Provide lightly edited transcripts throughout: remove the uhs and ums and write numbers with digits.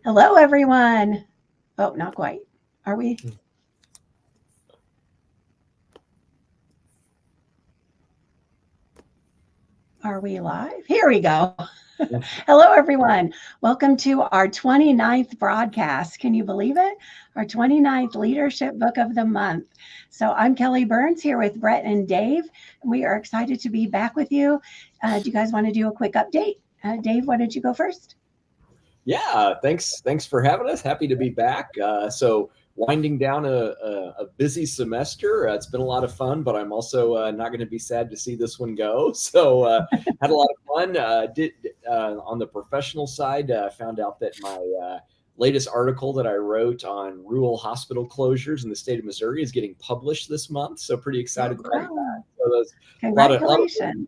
Hello, everyone. Oh, not quite. Are we? Are we live? Here we go. Hello, everyone. Welcome to our 29th broadcast. Can you believe it? Our 29th Leadership Book of the Month. So I'm Kelly Byrnes here with Bret and Dave. And we are excited to be back with you. Do you guys want to do a quick update? Dave, why don't you go first? Yeah, thanks for having us. Happy to be back. So winding down a busy semester. It's been a lot of fun, but I'm also not going to be sad to see this one go. So had a lot of fun. Did on the professional side, found out that my latest article that I wrote on rural hospital closures in the state of Missouri is getting published this month. So pretty excited about that. So there's Congratulations.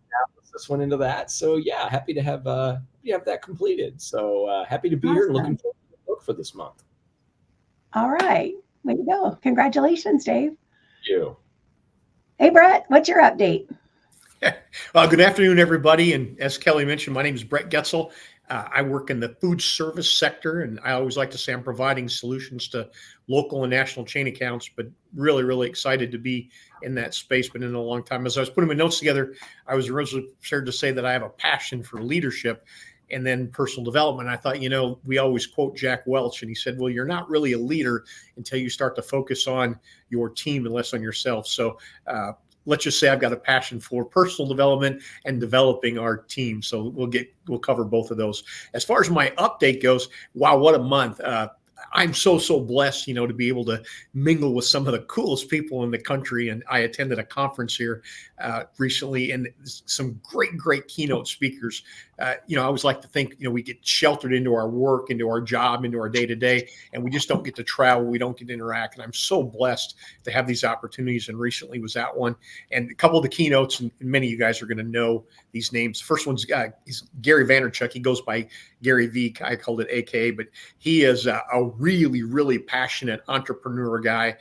this one into that. So yeah, happy to have that completed. So happy to be here and looking forward to the book for this month. All right. Way to go. Congratulations, Dave. Thank you. Hey, Bret, what's your update? Good afternoon, everybody. And as Kelly mentioned, my name is Bret Getzel. I work in the food service sector, and I always like to say I'm providing solutions to local and national chain accounts, but really, really excited to be in that space. Been in a long time. As I was putting my notes together, I was originally prepared to say that I have a passion for leadership and then personal development. I thought, we always quote Jack Welch, and he said, well, you're not really a leader until you start to focus on your team and less on yourself. So let's just say I've got a passion for personal development and developing our team. So we'll cover both of those. As far as my update goes, wow, what a month. I'm so blessed, to be able to mingle with some of the coolest people in the country. And I attended a conference here recently, and some great keynote speakers. I always like to think, we get sheltered into our work, into our job, into our day-to-day, and we just don't get to travel. We don't get to interact. And I'm so blessed to have these opportunities. And recently was at one. And a couple of the keynotes, and many of you guys are going to know these names. First one's is Gary Vaynerchuk. He goes by Gary V. I called it AKA, but he is a really passionate entrepreneur guy.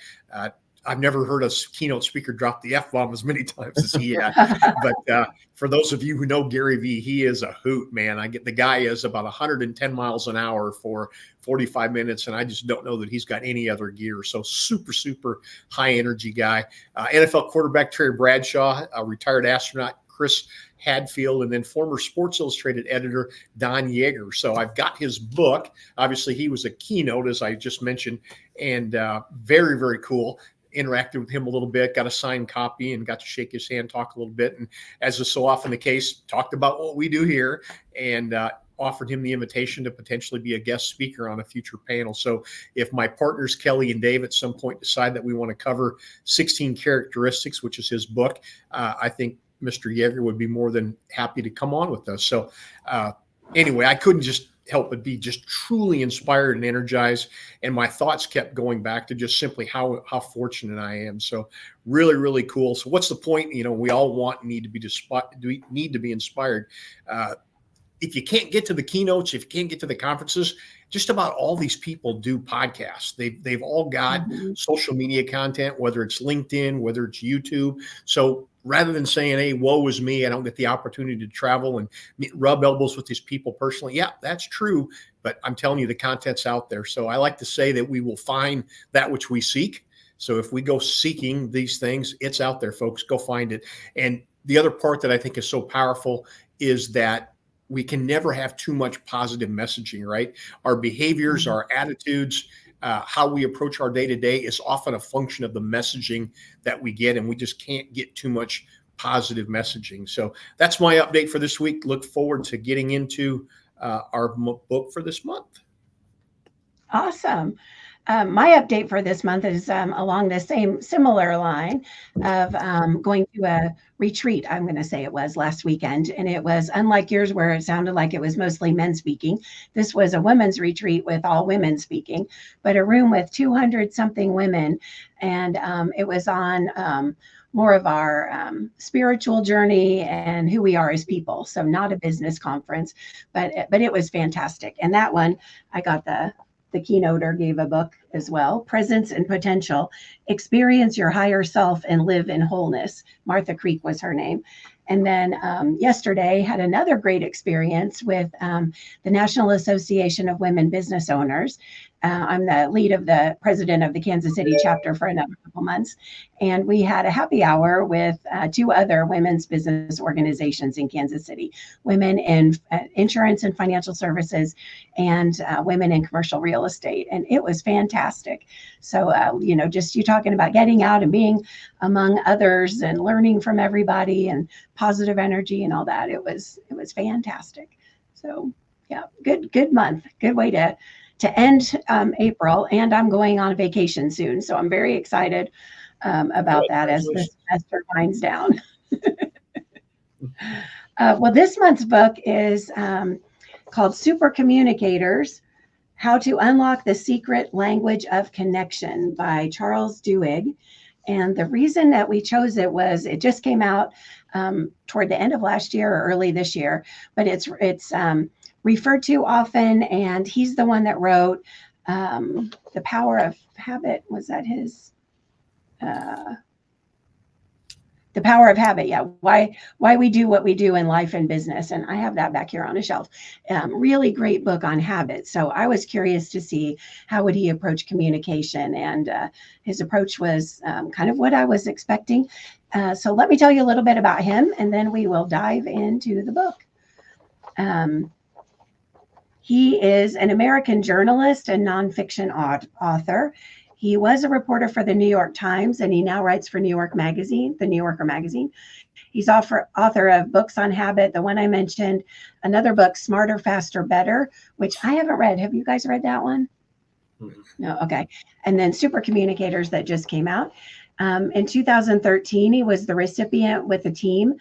I've never heard a keynote speaker drop the F-bomb as many times as he had. But for those of you who know Gary V, he is a hoot, man. The guy is about 110 miles an hour for 45 minutes, and I just don't know that he's got any other gear. So super high energy guy. NFL quarterback Terry Bradshaw, a retired astronaut Chris Hadfield, and then former Sports Illustrated editor Don Yeager. So I've got his book. Obviously, he was a keynote, as I just mentioned, and very cool. Interacted with him a little bit, got a signed copy, and got to shake his hand, talk a little bit. And as is so often the case, talked about what we do here, and offered him the invitation to potentially be a guest speaker on a future panel. So if my partners, Kelly and Dave, at some point decide that we want to cover 16 characteristics, which is his book, I think Mr. Yeager would be more than happy to come on with us. So anyway, I couldn't just help but be just truly inspired and energized. And my thoughts kept going back to just simply how fortunate I am. So really cool. So what's the point? We all want and need to be inspired. If you can't get to the keynotes, if you can't get to the conferences, just about all these people do podcasts. They've all got social media content, whether it's LinkedIn, whether it's YouTube. So rather than saying, hey, woe is me, I don't get the opportunity to travel and rub elbows with these people personally. Yeah, that's true. But I'm telling you, the content's out there. So I like to say that we will find that which we seek. So if we go seeking these things, it's out there, folks. Go find it. And the other part that I think is so powerful is that we can never have too much positive messaging, right? Our behaviors, our attitudes, how we approach our day-to-day is often a function of the messaging that we get, and we just can't get too much positive messaging. So that's my update for this week. Look forward to getting into our book for this month. Awesome. My update for this month is along the similar line of going to a retreat. I'm going to say it was last weekend. And it was unlike yours where it sounded like it was mostly men speaking. This was a women's retreat with all women speaking, but a room with 200 something women. And it was on more of our spiritual journey and who we are as people. So not a business conference, but it was fantastic. And that one, I got the keynoter gave a book as well, Presence and Potential, Experience Your Higher Self and Live in Wholeness. Martha Creek was her name. And then yesterday had another great experience with the National Association of Women Business Owners. I'm the lead of the president of the Kansas City chapter for another couple months. And we had a happy hour with two other women's business organizations in Kansas City, women in insurance and financial services and women in commercial real estate. And it was fantastic. So, just you talking about getting out and being among others and learning from everybody and positive energy and all that. It was fantastic. So yeah, good month. Good way to end April, and I'm going on a vacation soon. So I'm very excited about that as the semester winds down. Well, this month's book is called Supercommunicators, How to Unlock the Secret Language of Connection by Charles Duhigg. And the reason that we chose it was it just came out toward the end of last year or early this year, but it's referred to often, and he's the one that wrote The Power of Habit. Was that his? The Power of Habit. Yeah. Why we do what we do in life and business. And I have that back here on a shelf. Really great book on habits. So I was curious to see how would he approach communication, and his approach was kind of what I was expecting. So let me tell you a little bit about him, and then we will dive into the book. He is an American journalist and nonfiction author. He was a reporter for the New York Times, and he now writes for the New Yorker magazine. He's author of books on habit, the one I mentioned, another book, Smarter, Faster, Better, which I haven't read. Have you guys read that one? No, okay. And then Supercommunicators that just came out. In 2013, he was the recipient with a team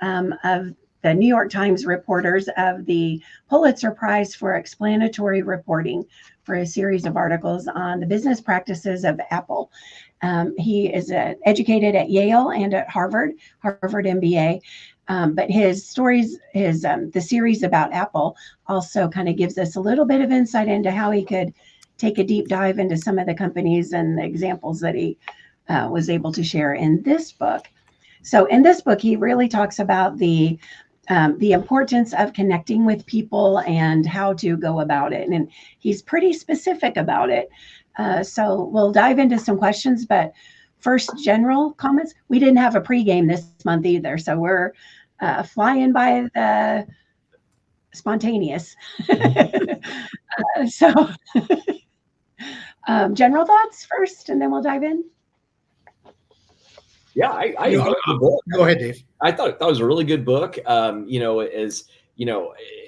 of the New York Times reporters of the Pulitzer Prize for explanatory reporting for a series of articles on the business practices of Apple. He is educated at Yale and at Harvard MBA. But his stories, the series about Apple also kind of gives us a little bit of insight into how he could take a deep dive into some of the companies and the examples that he was able to share in this book. So in this book, he really talks about the importance of connecting with people and how to go about it. And he's pretty specific about it. So we'll dive into some questions, but first, general comments. We didn't have a pregame this month either, so we're flying by the spontaneous. General thoughts first, and then we'll dive in. Yeah, I thought the book. Go ahead, Dave. I thought that was a really good book.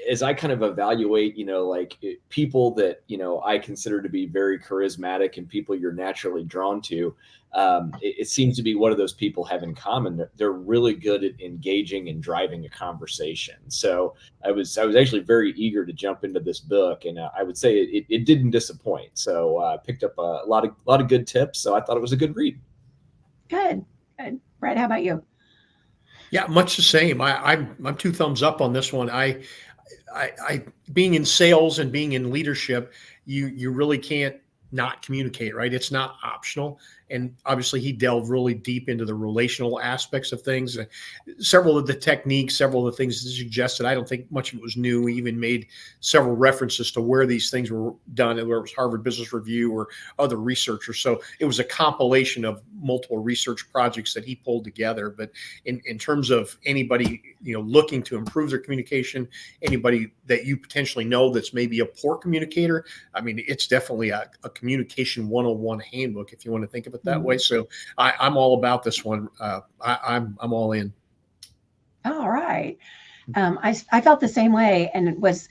As I kind of evaluate, like people that, I consider to be very charismatic and people you're naturally drawn to, it seems to be what do those people have in common? They're really good at engaging and driving a conversation. So I was actually very eager to jump into this book, and I would say it didn't disappoint. So I picked up a lot of good tips. So I thought it was a good read. Good. Bret, how about you? Yeah, much the same. I'm two thumbs up on this one. I being in sales and being in leadership, you really can't not communicate, right? It's not optional. And obviously he delved really deep into the relational aspects of things. Several of the techniques, several of the things he suggested, I don't think much of it was new. He even made several references to where these things were done, whether it was Harvard Business Review or other researchers. So it was a compilation of multiple research projects that he pulled together. But in terms of anybody, looking to improve their communication, anybody that you potentially know that's maybe a poor communicator, I mean, it's definitely a communication 101 handbook, if you want to think of it that way. So I'm all about this one. I'm all in. All right. I felt the same way, and was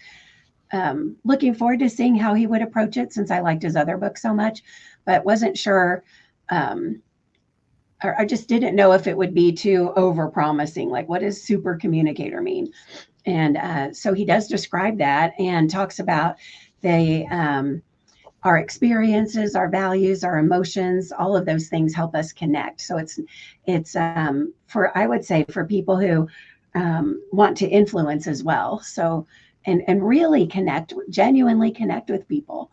looking forward to seeing how he would approach it, since I liked his other book so much, but wasn't sure, or I just didn't know if it would be too over-promising. Like, what does super communicator mean? And so he does describe that and talks about our experiences, our values, our emotions, all of those things help us connect. So it's I would say for people who want to influence as well. So, and really genuinely connect with people.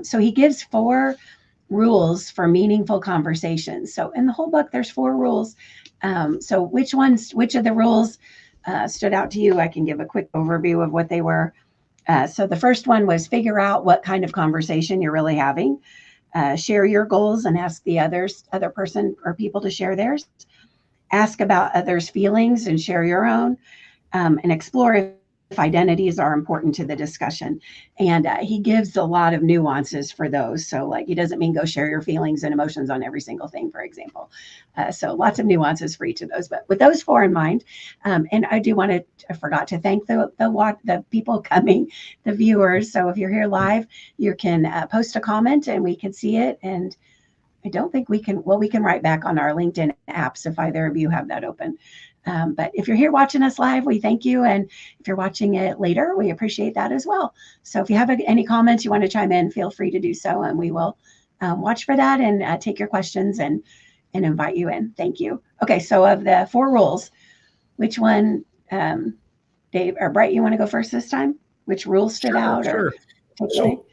So he gives 4 rules for meaningful conversations. So in the whole book, there's 4 rules So which of the rules stood out to you? I can give a quick overview of what they were. So the first one was figure out what kind of conversation you're really having. Share your goals and ask the other person or people to share theirs. Ask about others' feelings and share your own, and explore if identities are important to the discussion. And he gives a lot of nuances for those. So like, he doesn't mean go share your feelings and emotions on every single thing, for example. So lots of nuances for each of those, but with those four in mind, and I forgot to thank the people coming, the viewers. So if you're here live, you can post a comment and we can see it. And I don't think we can write back on our LinkedIn apps if either of you have that open. But if you're here watching us live, we thank you. And if you're watching it later, we appreciate that as well. So if you have any comments you want to chime in, feel free to do so. And we will watch for that and take your questions and invite you in. Thank you. Okay, so of the four rules, which one, Dave or Bret, you want to go first this time? Which rule stood out? Sure. So,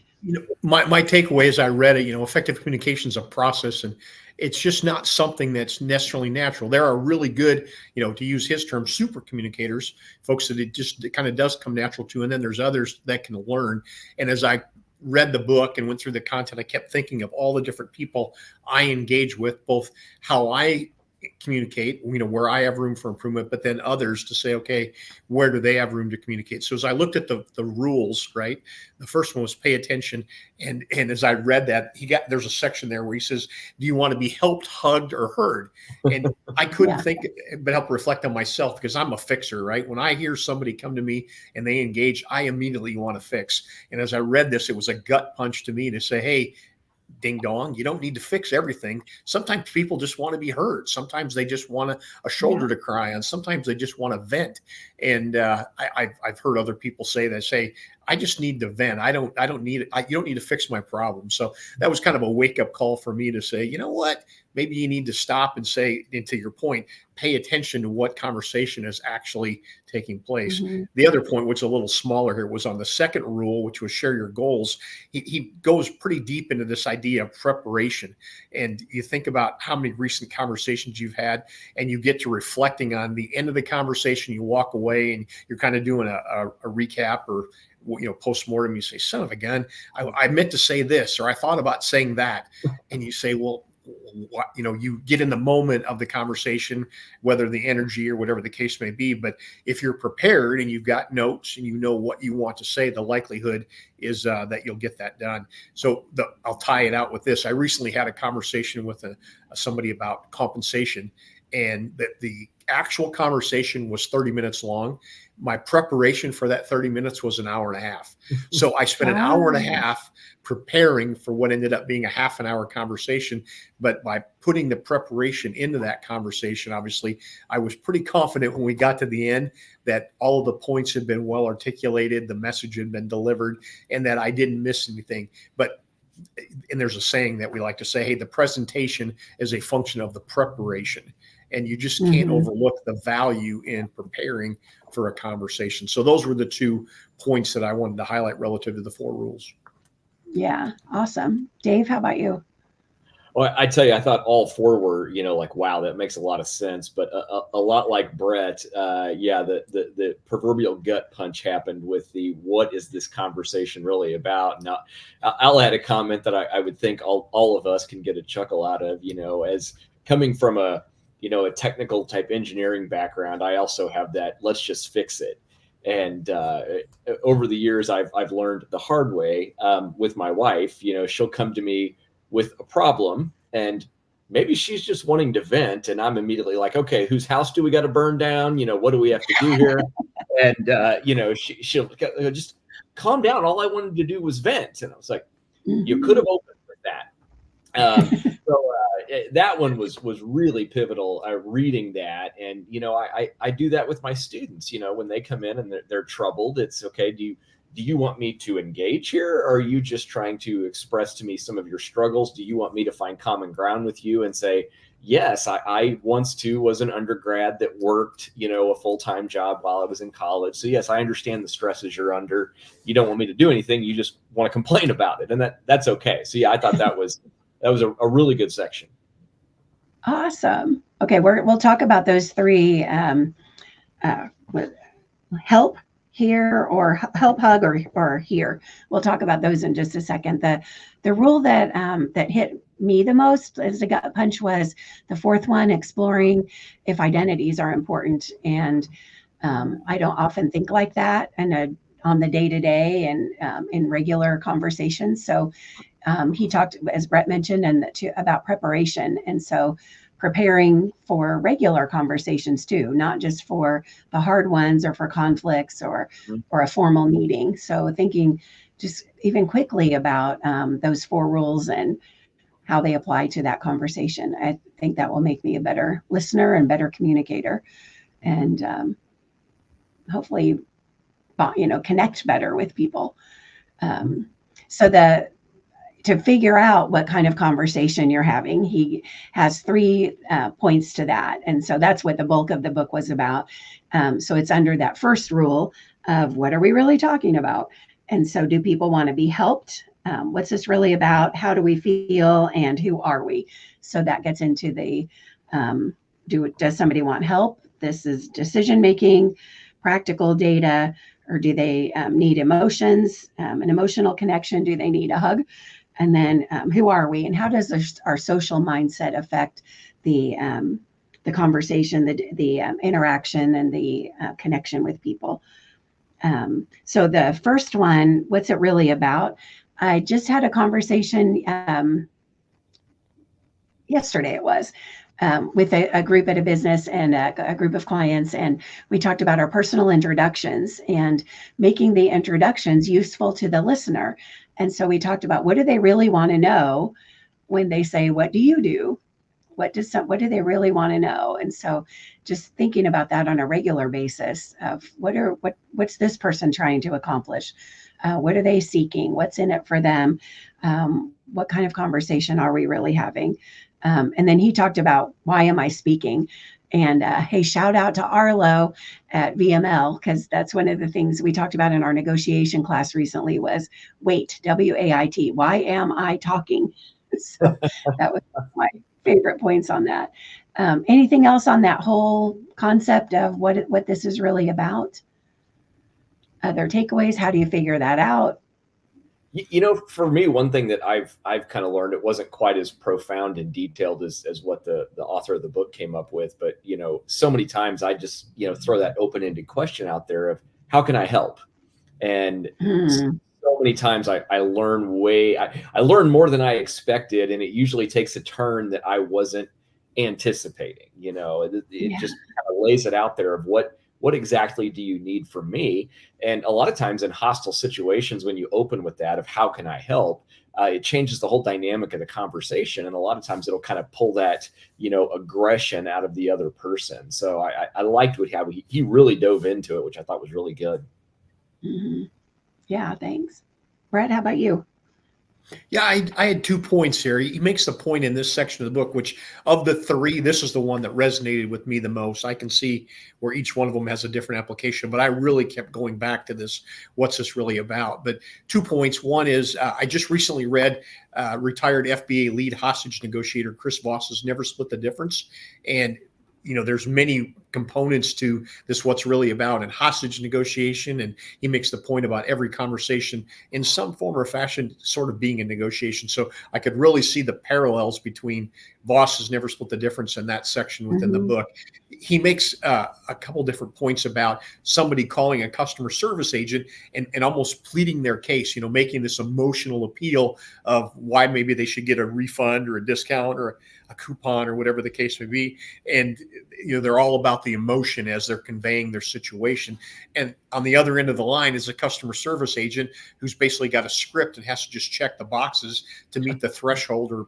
my takeaway as I read it, effective communication is a process, and it's just not something that's necessarily natural. There are really good, to use his term, super communicators, folks that it kind of does come natural to, and then there's others that can learn. And as I read the book and went through the content, I kept thinking of all the different people I engage with, both how I communicate, where I have room for improvement, but then others to say, okay, where do they have room to communicate? So as I looked at the rules, right, the first one was pay attention. And as I read that, there's a section there where he says, do you want to be helped, hugged, or heard? And I couldn't think but help reflect on myself, because I'm a fixer, right? When I hear somebody come to me and they engage, I immediately want to fix. And as I read this, it was a gut punch to me to say, hey, ding dong, you don't need to fix everything. Sometimes people just want to be heard. Sometimes they just want a shoulder to cry on. Sometimes they just want to vent. And I've heard other people say, I just need to vent. I don't need it. You don't need to fix my problem. So that was kind of a wake up call for me to say, you know what, maybe you need to stop and say, and to your point, pay attention to what conversation is actually taking place. Mm-hmm. The other point, which is a little smaller here, was on the second rule, which was share your goals. He goes pretty deep into this idea of preparation. And you think about how many recent conversations you've had, and you get to reflecting on the end of the conversation, you walk away and you're kind of doing a recap or post-mortem. You say, son of a gun, I meant to say this, or I thought about saying that. And you say, well, you get in the moment of the conversation, whether the energy or whatever the case may be. But if you're prepared and you've got notes and you know what you want to say, the likelihood is that you'll get that done. So I'll tie it out with this. I recently had a conversation with somebody about compensation, and the actual conversation was 30 minutes long. My preparation for that 30 minutes was an hour and a half. So I spent an hour and a half preparing for what ended up being a half an hour conversation. But by putting the preparation into that conversation, obviously, I was pretty confident when we got to the end that all of the points had been well articulated, the message had been delivered, and that I didn't miss anything. And there's a saying that we like to say, hey, the presentation is a function of the preparation. And you just can't overlook the value in preparing for a conversation. So those were the 2 points that I wanted to highlight relative to the 4 rules. Yeah, awesome. Dave, how about you? Well, I tell you, I thought all 4 were, wow, that makes a lot of sense. But a lot like Bret, the proverbial gut punch happened with what is this conversation really about? Now, I'll add a comment that I would think all of us can get a chuckle out of, as coming from a technical type engineering background. I also have that, let's just fix it. And over the years, I've learned the hard way with my wife. She'll come to me with a problem, and maybe she's just wanting to vent, and I'm immediately like, okay, whose house do we got to burn down? What do we have to do here? And she'll just calm down. All I wanted to do was vent, and I was like, you could have opened with that. That one was really pivotal. Reading that, and I do that with my students. When they come in and they're troubled, it's okay. Do you want me to engage here, or are you just trying to express to me some of your struggles? Do you want me to find common ground with you and say, yes, I once too was an undergrad that worked a full-time job while I was in college. So yes, I understand the stresses you're under. You don't want me to do anything. You just want to complain about it, and that's okay. So yeah, I thought that was a really good section. Awesome. Okay, we'll talk about those three, help, hear, or help, hug, or hear. We'll talk about those in just a second. The rule that that hit me the most as a gut punch was the fourth one, exploring if identities are important. And I don't often think like that on the day-to-day and in regular conversations. So he talked, as Bret mentioned, about preparation. And so preparing for regular conversations too, not just for the hard ones or for conflicts or a formal meeting. So thinking just even quickly about those 4 rules and how they apply to that conversation. I think that will make me a better listener and better communicator, and hopefully, connect better with people. So to figure out what kind of conversation you're having, he has 3 points to that. And so that's what the bulk of the book was about. So it's under that first rule of what are we really talking about? And so do people want to be helped? What's this really about? How do we feel? And who are we? So that gets into the, does somebody want help? This is decision-making, practical data, or do they need emotions, an emotional connection? Do they need a hug? And then who are we, and how does our social mindset affect the conversation, the interaction, and the connection with people? So the first one, what's it really about? I just had a conversation yesterday, it was, with a group at a business and a group of clients. And we talked about our personal introductions and making the introductions useful to the listener. And so we talked about, what do they really want to know when they say, what do you do? What do they really want to know? And so just thinking about that on a regular basis of what's this person trying to accomplish? What are they seeking? What's in it for them? What kind of conversation are we really having? And then he talked about, why am I speaking? And hey, shout out to Arlo at VML, because that's one of the things we talked about in our negotiation class recently was WAIT, WAIT. Why am I talking? So that was my favorite points on that. Anything else on that whole concept of what this is really about? Other takeaways? How do you figure that out? For me, one thing that I've kind of learned, it wasn't quite as profound and detailed as what the author of the book came up with. But, so many times I just, throw that open-ended question out there of how can I help? And so many times I learn I learn more than I expected. And it usually takes a turn that I wasn't anticipating. It just kind of lays it out there of what exactly do you need from me? And a lot of times in hostile situations, when you open with that of how can I help, it changes the whole dynamic of the conversation. And a lot of times it'll kind of pull that, aggression out of the other person. So I liked how he really dove into it, which I thought was really good. Mm-hmm. Yeah, thanks. Bret, how about you? Yeah, I had 2 points here. He makes the point in this section of the book, which of the 3, this is the one that resonated with me the most. I can see where each one of them has a different application, but I really kept going back to this, what's this really about? But 2 points. One is I just recently read retired FBA lead hostage negotiator Chris Voss's Never Split the Difference. And there's many components to this, what's really about in hostage negotiation. And he makes the point about every conversation in some form or fashion sort of being a negotiation. So I could really see the parallels between Voss's Never Split the Difference and that section within the book. He makes a couple different points about somebody calling a customer service agent and almost pleading their case, making this emotional appeal of why maybe they should get a refund or a discount or a coupon or whatever the case may be. And, they're all about the emotion as they're conveying their situation. And on the other end of the line is a customer service agent who's basically got a script and has to just check the boxes to meet the threshold or,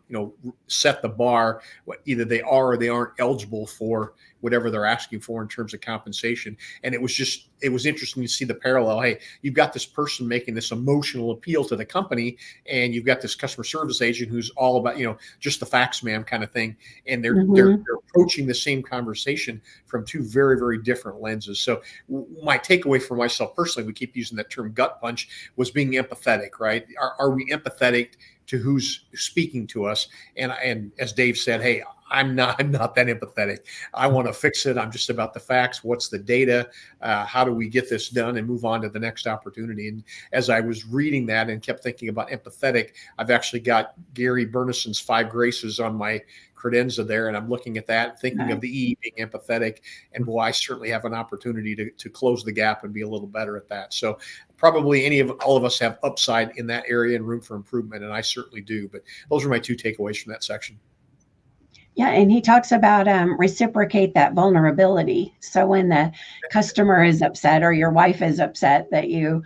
set the bar. Either they are or they aren't eligible for whatever they're asking for in terms of compensation. And it was interesting to see the parallel. Hey, you've got this person making this emotional appeal to the company, and you've got this customer service agent who's all about, just the facts, ma'am, kind of thing. And they're approaching the same conversation from 2 very, very different lenses. So my takeaway for myself personally, we keep using that term gut punch, was being empathetic, right? Are we empathetic to who's speaking to us? And as Dave said, hey, I'm not that empathetic. I want to fix it. I'm just about the facts. What's the data? How do we get this done and move on to the next opportunity? And as I was reading that and kept thinking about empathetic, I've actually got Gary Byrnes's 5 Graces on my credenza there, and I'm looking at that, thinking of the E being empathetic, and boy, I certainly have an opportunity to close the gap and be a little better at that. So probably all of us have upside in that area and room for improvement, and I certainly do. But those are my 2 takeaways from that section. Yeah, and he talks about reciprocate that vulnerability. So when the customer is upset or your wife is upset, that you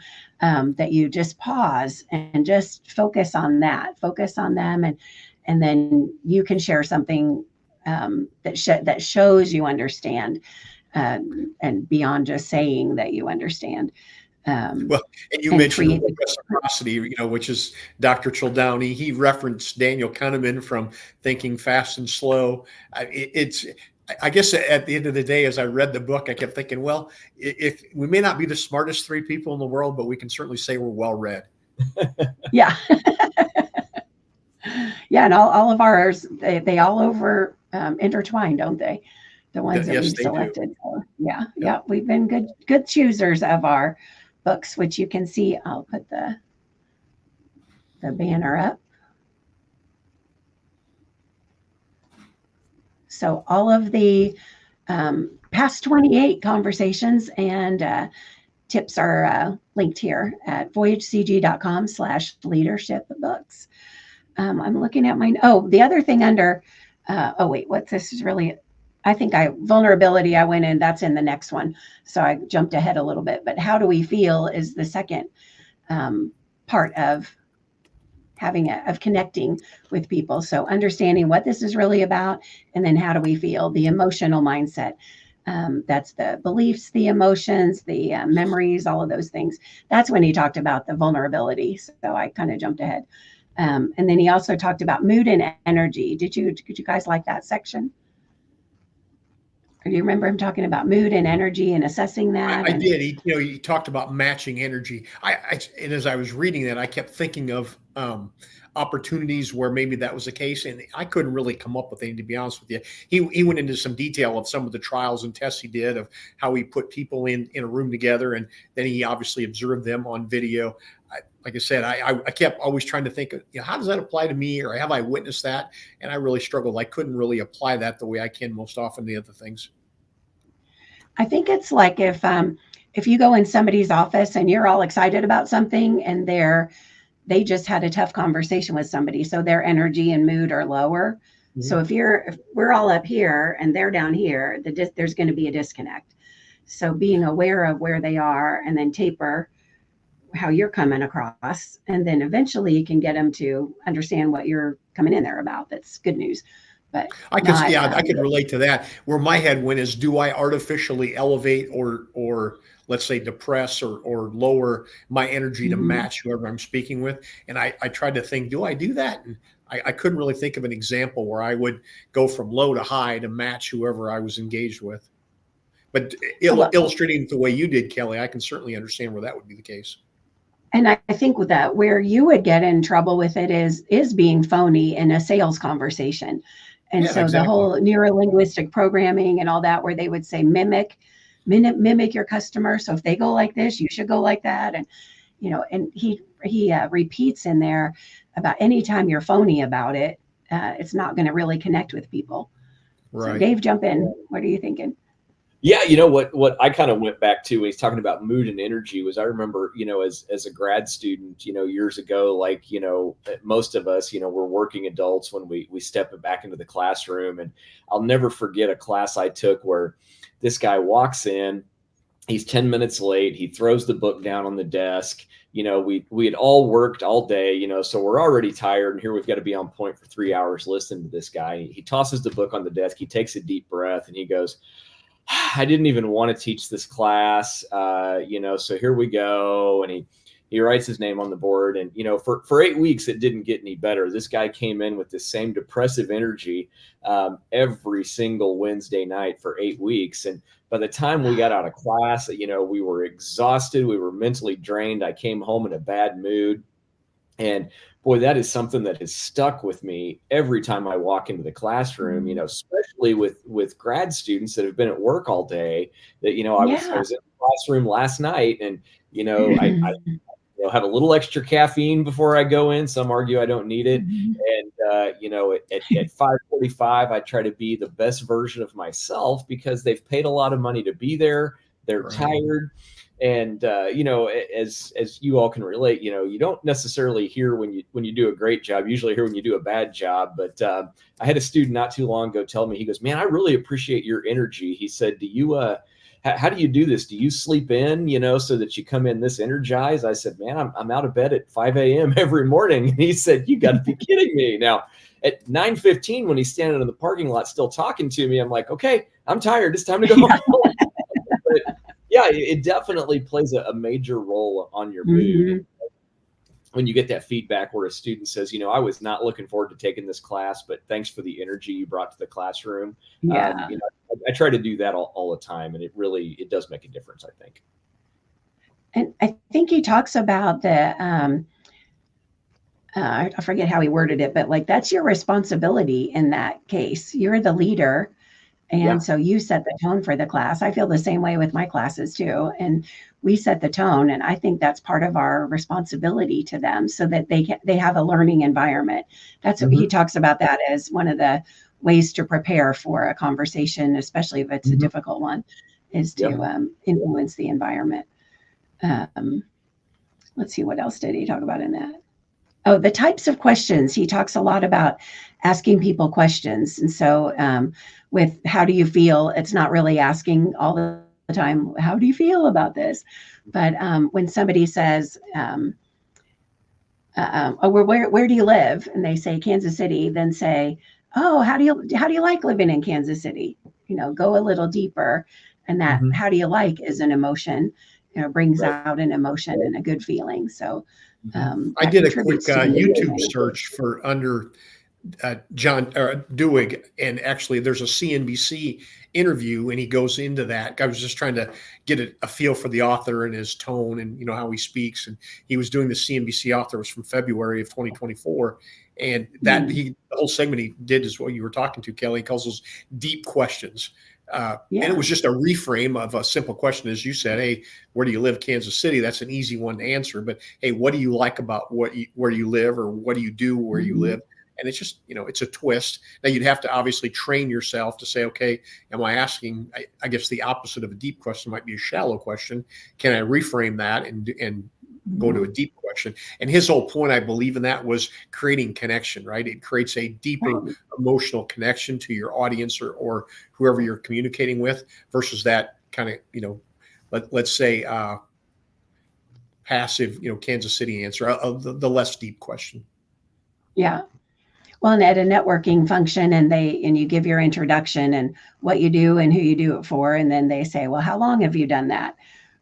just pause and just focus on them, and then you can share something that shows you understand, and beyond just saying that you understand. Well, and you mentioned reciprocity, which is Dr. Childowney. He referenced Daniel Kahneman from Thinking Fast and Slow. I guess at the end of the day, as I read the book, I kept thinking, well, if we may not be the smartest 3 people in the world, but we can certainly say we're well read. Yeah. Yeah, and all of ours, they all over intertwine, don't they? The ones that we've selected. So, yeah, we've been good choosers of our books, which you can see. I'll put the banner up. So all of the past 28 conversations and tips are linked here at voyagecg.com/leadership books. I'm looking at mine. Oh, the other thing under, what's this is really, I think vulnerability, I went in, that's in the next one. So I jumped ahead a little bit, but how do we feel is the second part of connecting with people. So understanding what this is really about, and then how do we feel, the emotional mindset. That's the beliefs, the emotions, the memories, all of those things. That's when he talked about the vulnerability. So I kind of jumped ahead. And then he also talked about mood and energy. Did you guys like that section? Or do you remember him talking about mood and energy and assessing that? I did. He talked about matching energy. And as I was reading that, I kept thinking of opportunities where maybe that was the case, and I couldn't really come up with any, to be honest with you. He went into some detail of some of the trials and tests he did of how he put people in a room together, and then he obviously observed them on video. Like I said, I kept always trying to think, how does that apply to me, or have I witnessed that? And I really struggled. I couldn't really apply that the way I can most often the other things. I think it's like if you go in somebody's office and you're all excited about something, and they just had a tough conversation with somebody, so their energy and mood are lower. Mm-hmm. So if we're all up here and they're down here, there's going to be a disconnect. So being aware of where they are, and then taper how you're coming across, and then eventually you can get them to understand what you're coming in there about. That's good news. But I could relate to that. Where my head went is, do I artificially elevate or let's say depress or lower my energy to match whoever I'm speaking with? And I tried to think, do I do that? And I couldn't really think of an example where I would go from low to high to match whoever I was engaged with. But illustrating the way you did, Kelly, I can certainly understand where that would be the case. And I think with that, where you would get in trouble with it is being phony in a sales conversation. And so exactly. The whole neuro-linguistic programming and all that, where they would say mimic your customer. So if they go like this, you should go like that. And, and he repeats in there about anytime you're phony about it, it's not going to really connect with people. Right. So Dave, jump in. What are you thinking? Yeah, what I kind of went back to when he's talking about mood and energy was, I remember, as a grad student, years ago, like, most of us, we're working adults when we step back into the classroom. And I'll never forget a class I took where this guy walks in, he's 10 minutes late, he throws the book down on the desk. We had all worked all day, so we're already tired, and here we've got to be on point for 3 hours listening to this guy. He tosses the book on the desk, he takes a deep breath, and he goes, I didn't even want to teach this class, so here we go. And he writes his name on the board. And, for 8 weeks, it didn't get any better. This guy came in with the same depressive energy every single Wednesday night for 8 weeks. And by the time we got out of class, we were exhausted. We were mentally drained. I came home in a bad mood. And boy, that is something that has stuck with me every time I walk into the classroom, especially with grad students that have been at work all day. That, I was Yeah. in the classroom last night, and, I have a little extra caffeine before I go in. Some argue I don't need it. And, at 5:45, I try to be the best version of myself because they've paid a lot of money to be there. They're tired. And, as you all can relate, you don't necessarily hear when you do a great job. Usually hear when you do a bad job. But I had a student not too long ago tell me, he goes, "Man, I really appreciate your energy." He said, "Do you, how do you do this? Do you sleep in, so that you come in this energized?" I said, "Man, I'm out of bed at 5 a.m. every morning." And he said, "You got to be kidding me." Now, at 9:15, when he's standing in the parking lot still talking to me, I'm like, "Okay, I'm tired. It's time to go home." But yeah, it definitely plays a major role on your mood. When you get that feedback where a student says, "I was not looking forward to taking this class, but thanks for the energy you brought to the classroom." Yeah. I try to do that all the time, and it does make a difference, I think. And I think he talks about the, I forget how he worded it, but like, that's your responsibility in that case. You're the leader. And so you set the tone for the class. I feel the same way with my classes too. And we set the tone. And I think that's part of our responsibility to them so that they have a learning environment. That's what he talks about, that as one of the ways to prepare for a conversation, especially if it's a difficult one, is to influence the environment. Let's see, what else did he talk about in that? Oh, the types of questions. He talks a lot about asking people questions. And so with "how do you feel?" it's not really asking all the time, "How do you feel about this?" But when somebody says, "Oh, where do you live?" and they say Kansas City, then say, "Oh, how do you like living in Kansas City?" Go a little deeper. And that "how do you like" is an emotion, brings out an emotion and a good feeling. So I did a quick YouTube search for under John Duhigg, and actually there's a CNBC interview, and he goes into that. I was just trying to get a feel for the author and his tone and how he speaks. And he was doing the CNBC author was from February of 2024, and that the whole segment he did is what you were talking to, Kelly. He calls those deep questions. And it was just a reframe of a simple question, as you said. "Hey, where do you live? Kansas City." That's an easy one to answer. But hey, what do you like about where you live, or what do you do where you live? And it's just, it's a twist. Now you'd have to obviously train yourself to say, okay, am I asking, I guess the opposite of a deep question might be a shallow question. Can I reframe that and go to a deep question? And his whole point, I believe in that, was creating connection, right? It creates a deeper emotional connection to your audience or whoever you're communicating with, versus that kind of, let's say passive, Kansas City answer, of the less deep question. Yeah. Well, and at a networking function, and you give your introduction and what you do and who you do it for. And then they say, "Well, how long have you done that?"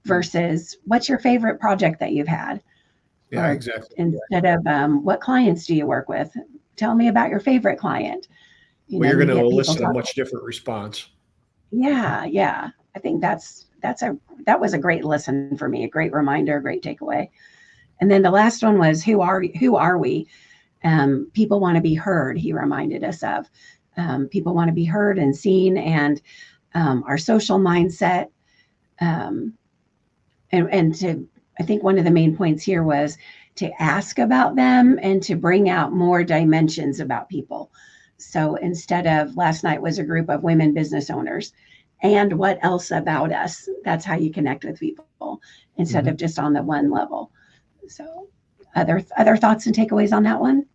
versus "What's your favorite project that you've had?" Yeah, or exactly. Instead of "What clients do you work with? Tell me about your favorite client." Well, you're going to elicit a much different response. Yeah. Yeah. I think that was a great lesson for me, a great reminder, a great takeaway. And then the last one was, who are we? People want to be heard, he reminded us of. People want to be heard and seen, and our social mindset. And I think one of the main points here was to ask about them and to bring out more dimensions about people. So instead of, last night was a group of women business owners, and what else about us? That's how you connect with people, instead of just on the one level. So other thoughts and takeaways on that one?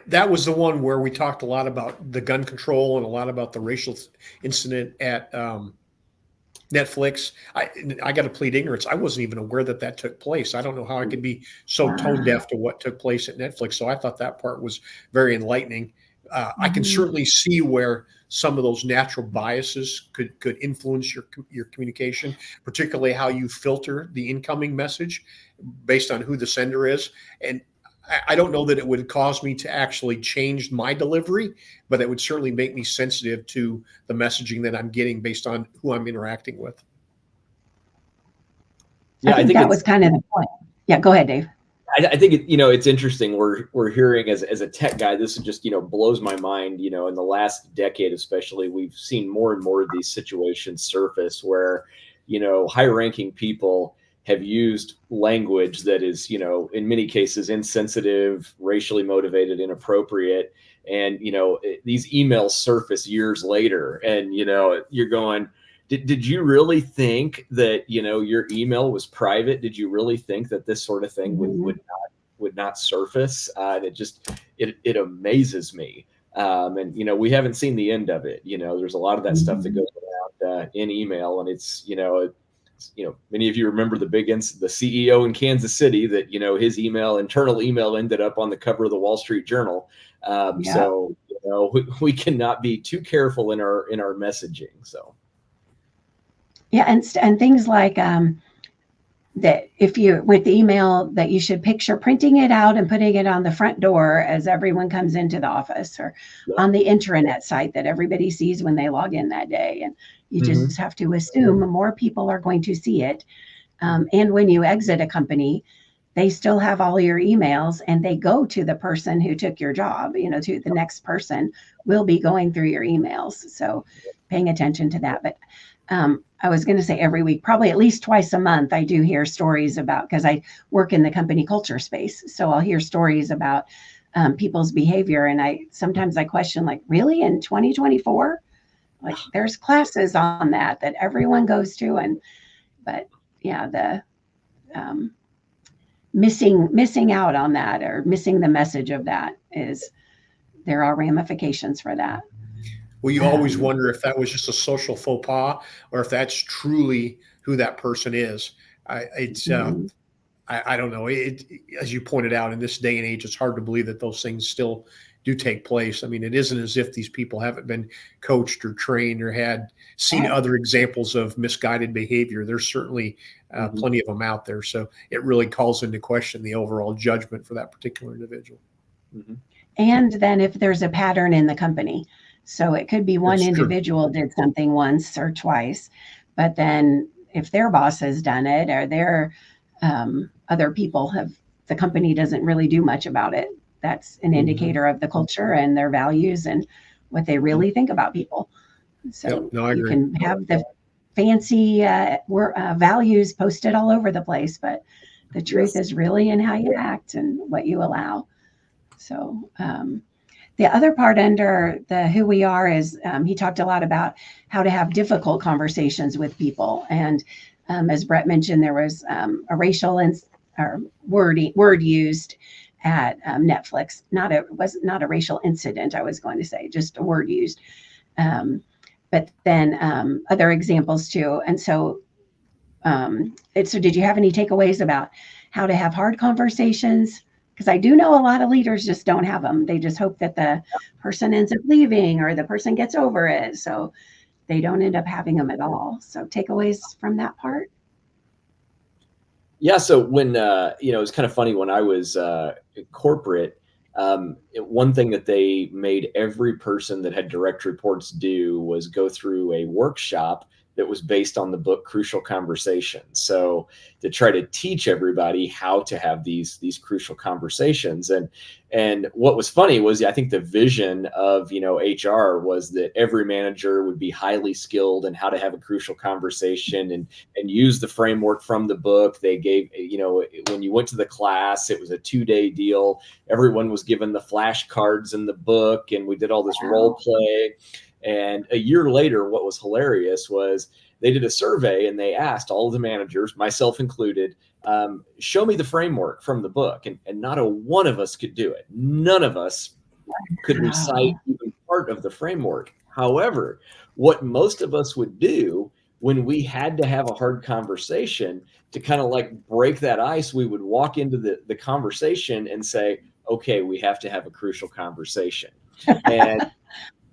That was the one where we talked a lot about the gun control and a lot about the racial incident at Netflix. I got to plead ignorance. I wasn't even aware that took place. I don't know how I could be so tone deaf to what took place at Netflix. So I thought that part was very enlightening. I can certainly see where some of those natural biases could influence your communication, particularly how you filter the incoming message based on who the sender is. And I don't know that it would cause me to actually change my delivery, but it would certainly make me sensitive to the messaging that I'm getting based on who I'm interacting with. Yeah, I think that was kind of the point. Yeah, go ahead, Dave. I think it's interesting. We're hearing as a tech guy, this is just blows my mind. In the last decade, especially, we've seen more and more of these situations surface where high-ranking people have used language that is in many cases insensitive, racially motivated, inappropriate, and these emails surface years later, and you're going, Did you really think that your email was private? Did you really think that this sort of thing would not surface? And it amazes me. And we haven't seen the end of it. There's a lot of that stuff that goes around in email, and it's many of you remember the CEO in Kansas City that his internal email ended up on the cover of the Wall Street Journal. So we cannot be too careful in our messaging. So. Yeah, and things like that, if you with the email, that you should picture printing it out and putting it on the front door as everyone comes into the office, or on the intranet site that everybody sees when they log in that day. And you just have to assume more people are going to see it. And when you exit a company, they still have all your emails, and they go to the person who took your job. To the next person will be going through your emails. So paying attention to that. But I was going to say every week, probably at least twice a month, I do hear stories about, because I work in the company culture space. So I'll hear stories about people's behavior. And sometimes I question, like, really, in 2024? Like, there's classes on that everyone goes to. But yeah, the missing out on that, or missing the message of that, there are ramifications for that. Well, you always wonder if that was just a social faux pas, or if that's truly who that person is. I don't know. As you pointed out, in this day and age, it's hard to believe that those things still do take place. I mean, it isn't as if these people haven't been coached or trained or seen other examples of misguided behavior. There's certainly plenty of them out there. So it really calls into question the overall judgment for that particular individual. And then if there's a pattern in the company. So it could be one individual did something once or twice, but then if their boss has done it, or their other people the company doesn't really do much about it. That's an indicator of the culture and their values and what they really think about people. So you can have the fancy values posted all over the place, but the truth is really in how you act and what you allow. So the other part under the who we are is he talked a lot about how to have difficult conversations with people. And as Bret mentioned, there was a racial word used at Netflix. Was not a racial incident, I was going to say, just a word used. But then other examples too. And so, so did you have any takeaways about how to have hard conversations? Because I do know a lot of leaders just don't have them. They just hope that the person ends up leaving or the person gets over it. So they don't end up having them at all. So takeaways from that part? Yeah. So when, it was kind of funny when I was corporate, one thing that they made every person that had direct reports do was go through a workshop that was based on the book Crucial Conversations. So to try to teach everybody how to have these crucial conversations. And what was funny was, I think the vision of, HR was that every manager would be highly skilled in how to have a crucial conversation and use the framework from the book. They gave, when you went to the class, it was a 2-day deal. Everyone was given the flashcards in the book, and we did all this role play. And a year later, what was hilarious was they did a survey and they asked all of the managers, myself included, show me the framework from the book. And not a one of us could do it. None of us could recite even part of the framework. However, what most of us would do when we had to have a hard conversation to kind of like break that ice, we would walk into the conversation and say, okay, we have to have a crucial conversation. And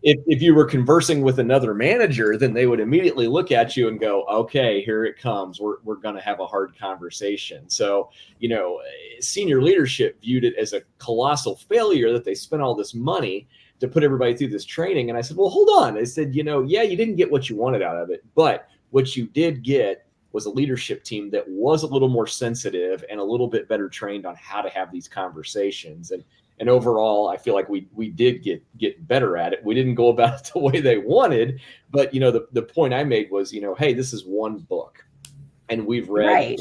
if you were conversing with another manager, then they would immediately look at you and go, okay, here it comes. We're going to have a hard conversation. So, senior leadership viewed it as a colossal failure that they spent all this money to put everybody through this training. And I said, well, hold on. I said, yeah, you didn't get what you wanted out of it, but what you did get was a leadership team that was a little more sensitive and a little bit better trained on how to have these conversations. And overall, I feel like we did get better at it. We didn't go about it the way they wanted, but the point I made was, hey, this is one book, and we've read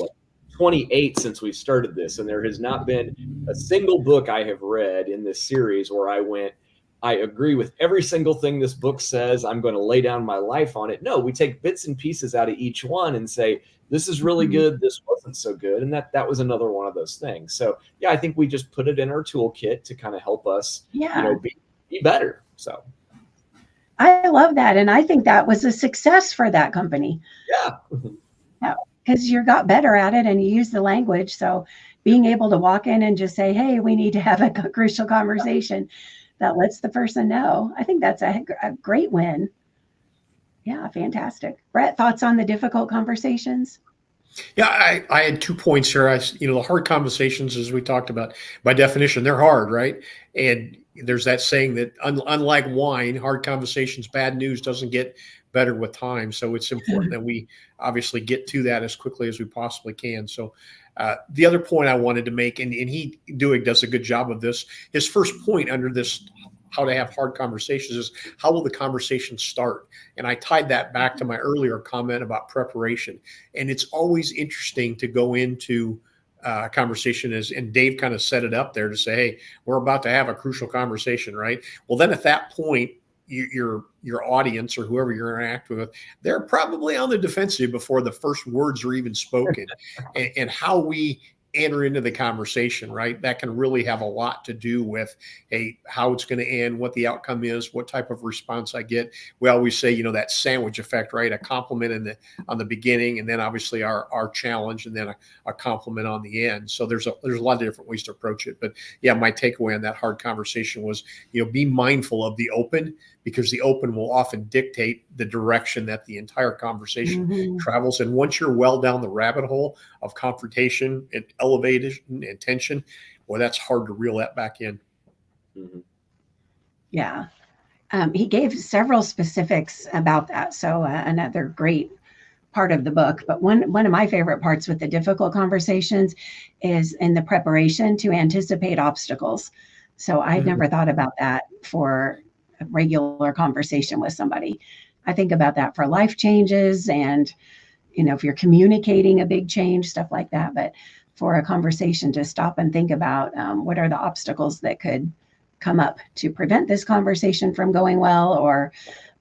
28 since we started this, and there has not been a single book I have read in this series where I went, I agree with every single thing this book says, I'm going to lay down my life on it. No, we take bits and pieces out of each one and say, this is really good, this wasn't so good. And that was another one of those things. So yeah, I think we just put it in our toolkit to kind of help us be better. So I love that. And I think that was a success for that company. Yeah. Because you got better at it and you use the language. So being able to walk in and just say, hey, we need to have a crucial conversation that lets the person know. I think that's a great win. Yeah, fantastic. Bret, thoughts on the difficult conversations? Yeah, I had 2 points here. The hard conversations, as we talked about, by definition, they're hard, right? And there's that saying that unlike wine, hard conversations, bad news doesn't get better with time. So it's important that we obviously get to that as quickly as we possibly can. So the other point I wanted to make, and Duhigg does a good job of this, his first point under this, how to have hard conversations, is how will the conversation start? And I tied that back to my earlier comment about preparation. And it's always interesting to go into conversation and Dave kind of set it up there to say, hey, we're about to have a crucial conversation, right? Well, then at that point, your audience or whoever you're interacting with, they're probably on the defensive before the first words are even spoken. and how we enter into the conversation, right? That can really have a lot to do with, hey, how it's going to end, what the outcome is, what type of response I get. We always say, that sandwich effect, right? A compliment on the beginning, and then obviously our challenge, and then a compliment on the end. So there's a lot of different ways to approach it. But yeah, my takeaway on that hard conversation was, be mindful of the open, because the open will often dictate the direction that the entire conversation travels. And once you're well down the rabbit hole of confrontation and elevation and tension, well, that's hard to reel that back in. Yeah. He gave several specifics about that. So another great part of the book. But one of my favorite parts with the difficult conversations is in the preparation to anticipate obstacles. So I'd never thought about that for a regular conversation with somebody. I think about that for life changes and, if you're communicating a big change, stuff like that. But for a conversation, to stop and think about what are the obstacles that could come up to prevent this conversation from going well, or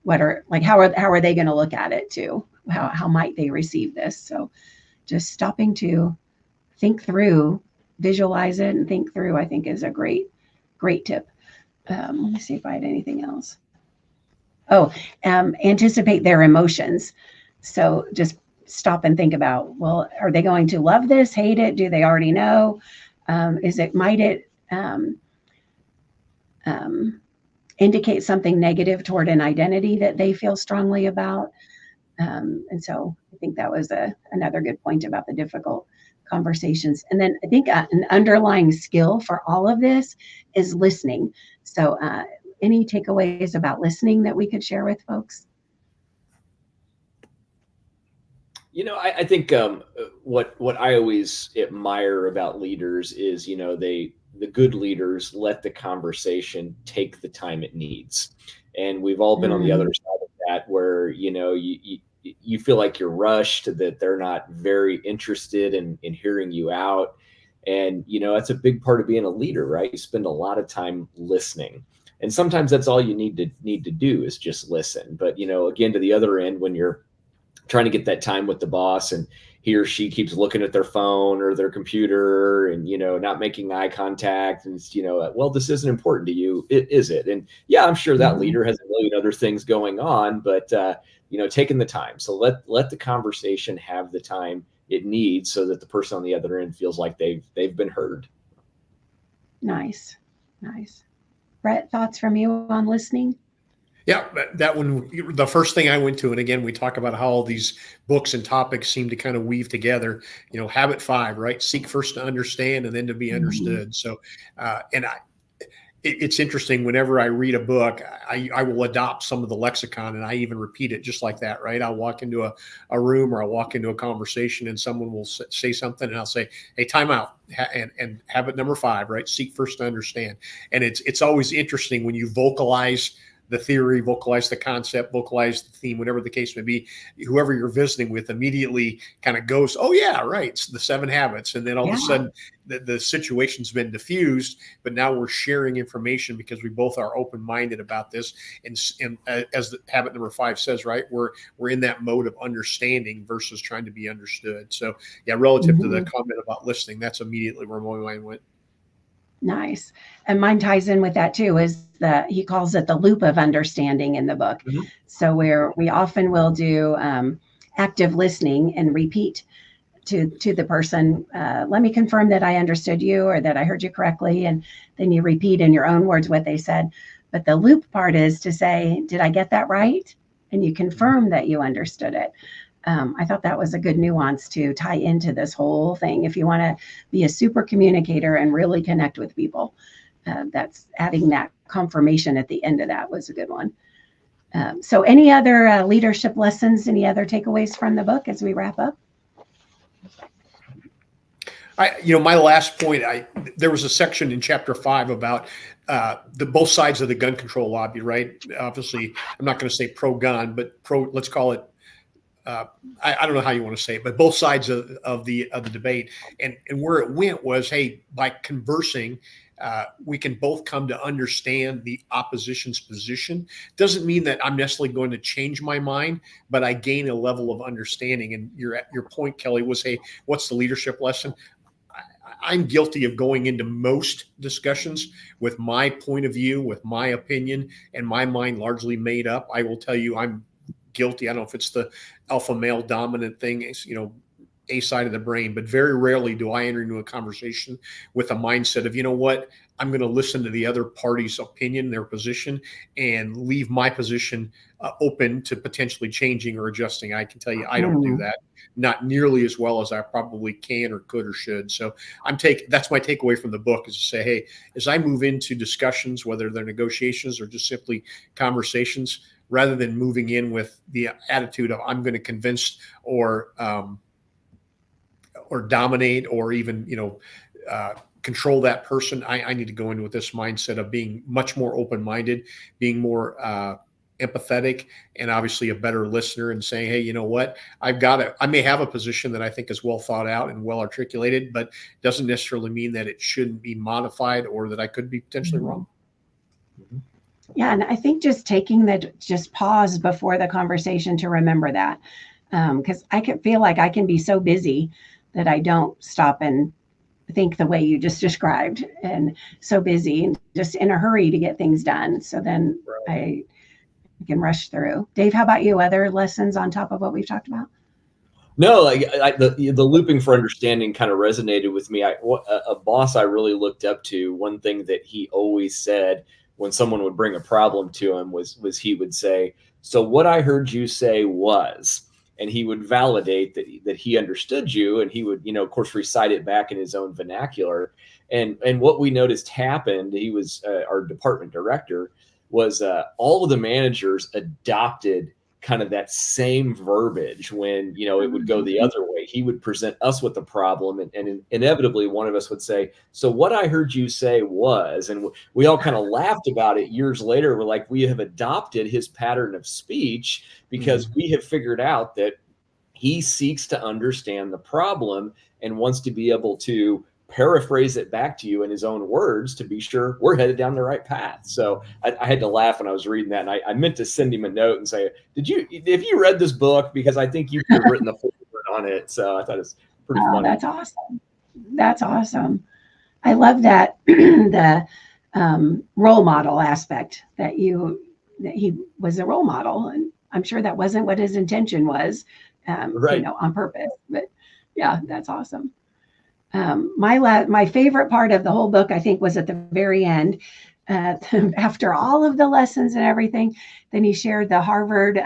how are they going to look at it too? How might they receive this? So just stopping to think through, visualize it and think through, I think is a great tip. Let me see if I had anything else. Anticipate their emotions. So just stop and think about, well, are they going to love this, hate it? Do they already know? Might it indicate something negative toward an identity that they feel strongly about? And so I think that was another good point about the difficult conversations. And then I think an underlying skill for all of this is listening. So any takeaways about listening that we could share with folks? I think what I always admire about leaders is, the good leaders let the conversation take the time it needs. And we've all been on the other side of that, where, you feel like you're rushed, that they're not very interested in hearing you out. And, that's a big part of being a leader, right? You spend a lot of time listening. And sometimes that's all you need to do is just listen. But, again, to the other end, when you're trying to get that time with the boss and he or she keeps looking at their phone or their computer and, not making eye contact, and it's, well, this isn't important to you, is it? And yeah, I'm sure that leader has a million other things going on, but, taking the time. So let the conversation have the time it needs so that the person on the other end feels like they've been heard. Nice. Bret, thoughts from you on listening? Yeah, that one, the first thing I went to, and again, we talk about how all these books and topics seem to kind of weave together, habit 5, right? Seek first to understand and then to be understood. So, and It's interesting. Whenever I read a book, I will adopt some of the lexicon, and I even repeat it just like that, right? I'll walk into a room, or I'll walk into a conversation, and someone will say something, and I'll say, hey, time out. And habit number 5, right? Seek first to understand. And it's always interesting when you vocalize the theory, vocalize the concept, vocalize the theme, whatever the case may be, whoever you're visiting with immediately kind of goes, oh yeah, right, it's the 7 habits. And then all of a sudden the situation's been diffused, but now we're sharing information because we both are open-minded about this. And as the habit number 5 says, right, we're in that mode of understanding versus trying to be understood. So yeah, relative to the comment about listening, that's immediately where my mind went. Nice. And mine ties in with that too, is he calls it the loop of understanding in the book. So where we often will do active listening and repeat to the person, let me confirm that I understood you, or that I heard you correctly. And then you repeat in your own words what they said. But the loop part is to say, did I get that right? And you confirm that you understood it. I thought that was a good nuance to tie into this whole thing. If you want to be a super communicator and really connect with people, that's adding that confirmation at the end of that was a good one. So any other leadership lessons, any other takeaways from the book as we wrap up? My last point, there was a section in chapter 5 about the both sides of the gun control lobby, right? Obviously, I'm not going to say pro-gun, but let's call it, I don't know how you want to say it, but both sides of the debate. And where it went was, hey, by conversing, we can both come to understand the opposition's position. Doesn't mean that I'm necessarily going to change my mind, but I gain a level of understanding. And your point, Kelly, was, hey, what's the leadership lesson? I'm guilty of going into most discussions with my point of view, with my opinion, and my mind largely made up. I will tell you, I'm guilty. I don't know if it's the alpha male dominant thing, a side of the brain, but very rarely do I enter into a conversation with a mindset of, you know what, I'm going to listen to the other party's opinion, their position, and leave my position open to potentially changing or adjusting. I can tell you, I don't do that, not nearly as well as I probably can or could or should. So that's my takeaway from the book, is to say, hey, as I move into discussions, whether they're negotiations or just simply conversations, rather than moving in with the attitude of I'm going to convince or dominate or even control that person, I need to go in with this mindset of being much more open-minded, being more empathetic, and obviously a better listener, and saying, hey, you know what, I may have a position that I think is well thought out and well articulated, but doesn't necessarily mean that it shouldn't be modified or that I could be potentially wrong. Yeah, and I think just taking just pause before the conversation to remember that, because I can feel like I can be so busy that I don't stop and think the way you just described, and so busy and just in a hurry to get things done. So then I can rush through. Dave, how about you? Other lessons on top of what we've talked about? No, the looping for understanding kind of resonated with me. A boss I really looked up to, one thing that he always said when someone would bring a problem to him was he would say, so what I heard you say was, and he would validate that he understood you, and he would, of course, recite it back in his own vernacular. And what we noticed happened, he was our department director, was all of the managers adopted kind of that same verbiage when, it would go the other way. He would present us with the problem, and inevitably one of us would say, so what I heard you say was, and we all kind of laughed about it years later. We're like, we have adopted his pattern of speech because we have figured out that he seeks to understand the problem and wants to be able to paraphrase it back to you in his own words to be sure we're headed down the right path. So I had to laugh when I was reading that, and I meant to send him a note and say, have you read this book? Because I think you could have written the full word on it. So I thought it's pretty funny. That's awesome. That's awesome. I love that the role model aspect, that he was a role model, and I'm sure that wasn't what his intention was, on purpose. But yeah, that's awesome. My favorite part of the whole book, I think, was at the very end. After all of the lessons and everything, then he shared the Harvard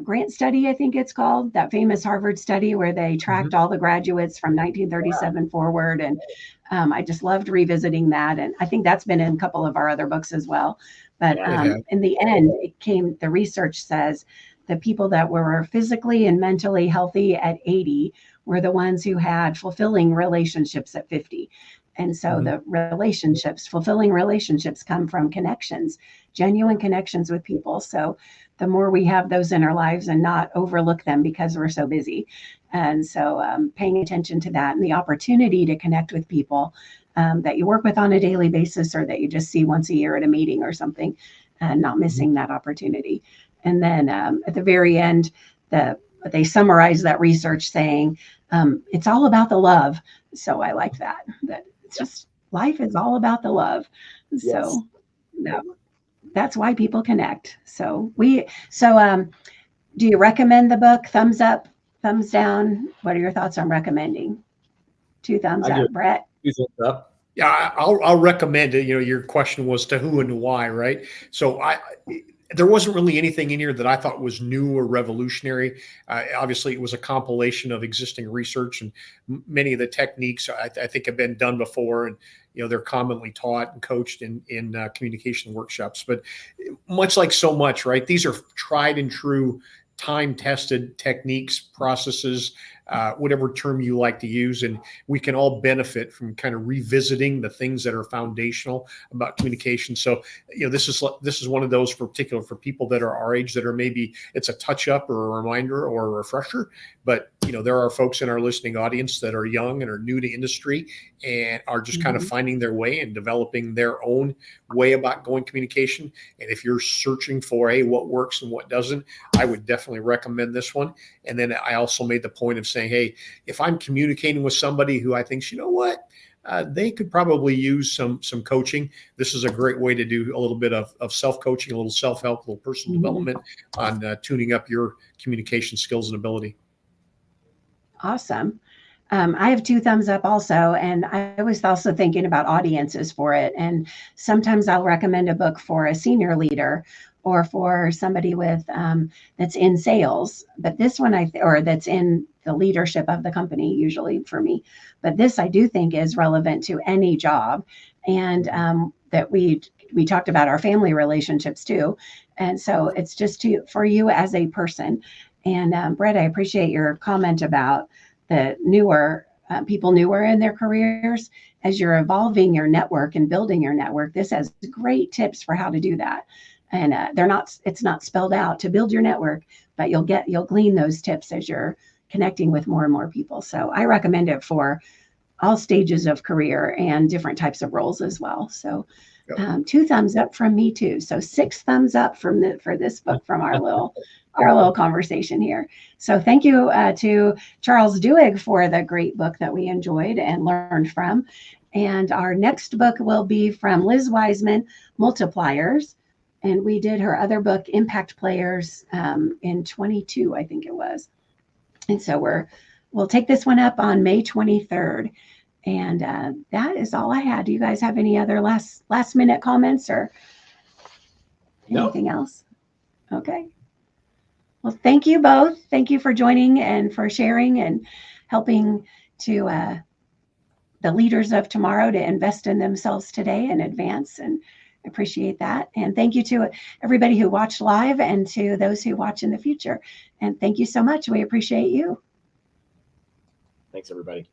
grant study, I think it's called, that famous Harvard study where they tracked all the graduates from 1937 forward. And I just loved revisiting that. And I think that's been in a couple of our other books as well. But in the end, the research says the people that were physically and mentally healthy at 80 were the ones who had fulfilling relationships at 50. And so the fulfilling relationships come from connections, genuine connections with people. So the more we have those in our lives and not overlook them because we're so busy. And so paying attention to that and the opportunity to connect with people that you work with on a daily basis or that you just see once a year at a meeting or something, and not missing that opportunity. And then at the very end, they summarize that research saying, it's all about the love. So I like that it's just life is all about the love. Yes. So that's why people connect. So do you recommend the book? Thumbs up, thumbs down? What are your thoughts on recommending? 2 thumbs up, Bret? 2 thumbs up. Yeah, I'll recommend it. Your question was to who and why, right? So there wasn't really anything in here that I thought was new or revolutionary. Obviously, it was a compilation of existing research, and many of the techniques I think have been done before, and they're commonly taught and coached in communication workshops. But much like so much, right? These are tried and true, time-tested techniques, processes, whatever term you like to use. And we can all benefit from kind of revisiting the things that are foundational about communication. So, this is one of those for people that are our age that are maybe it's a touch up or a reminder or a refresher. But, there are folks in our listening audience that are young and are new to industry and are just kind of finding their way and developing their own way about going communication. And if you're searching for, what works and what doesn't, I would definitely recommend this one. And then I also made the point of saying, hey, if I'm communicating with somebody who I think, they could probably use some coaching, this is a great way to do a little bit of self-coaching, a little self-help, a little personal development on tuning up your communication skills and ability. Awesome. I have 2 thumbs up also. And I was also thinking about audiences for it. And sometimes I'll recommend a book for a senior leader or for somebody with that's in sales. But this one or that's in the leadership of the company, usually for me. But this I do think is relevant to any job. And that we talked about our family relationships too. And so it's just for you as a person. And Bret, I appreciate your comment about the people newer in their careers. As you're evolving your network and building your network, this has great tips for how to do that. And it's not spelled out to build your network, but you'll glean those tips as you're connecting with more and more people. So I recommend it for all stages of career and different types of roles as well. So 2 thumbs up from me too. So 6 thumbs up for this book from our little conversation here. So thank you to Charles Duhigg for the great book that we enjoyed and learned from. And our next book will be from Liz Wiseman, Multipliers. And we did her other book, Impact Players, in 22, I think it was. And so we'll take this one up on May 23rd. And that is all I had. Do you guys have any other last minute comments or anything else? Okay. Well, thank you both. Thank you for joining and for sharing and helping to the leaders of tomorrow to invest in themselves today and advance. And I appreciate that. And thank you to everybody who watched live and to those who watch in the future. And thank you so much. We appreciate you. Thanks, everybody.